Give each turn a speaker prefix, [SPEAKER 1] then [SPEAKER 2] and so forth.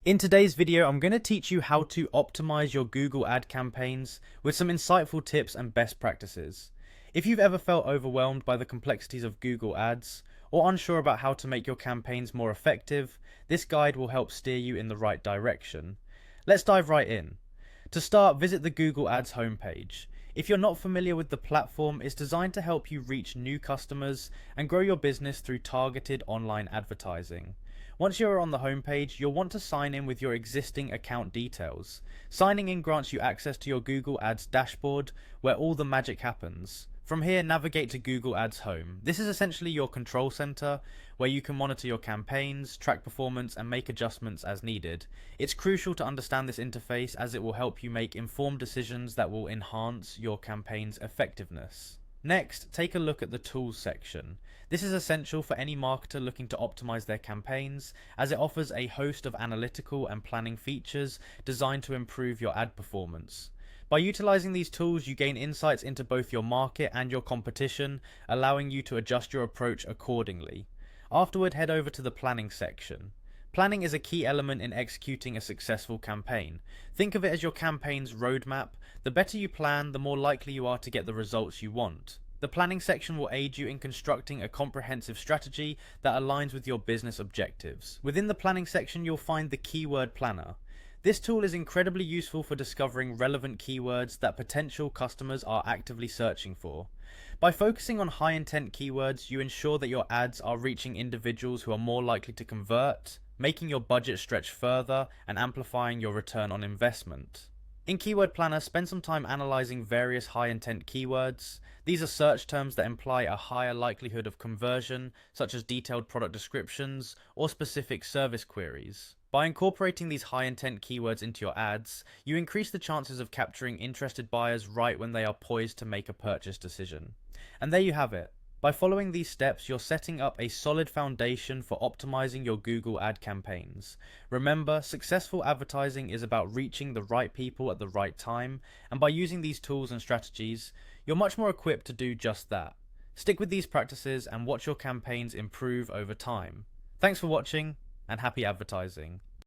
[SPEAKER 1] In today's video, I'm going to teach you how to optimize your Google ad campaigns with some insightful tips and best practices. If you've ever felt overwhelmed by the complexities of Google Ads or unsure about how to make your campaigns more effective, this guide will help steer you in the right direction. Let's dive right in. To start, visit the Google Ads homepage. If you're not familiar with the platform, it's designed to help you reach new customers and grow your business through targeted online advertising. Once you're on the homepage, you'll want to sign in with your existing account details. Signing in grants you access to your Google Ads dashboard, where all the magic happens. From here, navigate to Google Ads Home. This is essentially your control center, where you can monitor your campaigns, track performance, and make adjustments as needed. It's crucial to understand this interface as it will help you make informed decisions that will enhance your campaign's effectiveness. Next, take a look at the Tools section. This is essential for any marketer looking to optimize their campaigns, as it offers a host of analytical and planning features designed to improve your ad performance. By utilizing these tools, you gain insights into both your market and your competition, allowing you to adjust your approach accordingly. Afterward, head over to the Planning section. Planning is a key element in executing a successful campaign. Think of it as your campaign's roadmap. The better you plan, the more likely you are to get the results you want. The planning section will aid you in constructing a comprehensive strategy that aligns with your business objectives. Within the planning section, you'll find the Keyword Planner. This tool is incredibly useful for discovering relevant keywords that potential customers are actively searching for. By focusing on high intent keywords, you ensure that your ads are reaching individuals who are more likely to convert, making your budget stretch further and amplifying your return on investment. In Keyword Planner, spend some time analyzing various high-intent keywords. These are search terms that imply a higher likelihood of conversion, such as detailed product descriptions or specific service queries. By incorporating these high-intent keywords into your ads, you increase the chances of capturing interested buyers right when they are poised to make a purchase decision. And there you have it. By following these steps, you're setting up a solid foundation for optimizing your Google ad campaigns. Remember, successful advertising is about reaching the right people at the right time, and by using these tools and strategies, you're much more equipped to do just that. Stick with these practices and watch your campaigns improve over time. Thanks for watching, and happy advertising.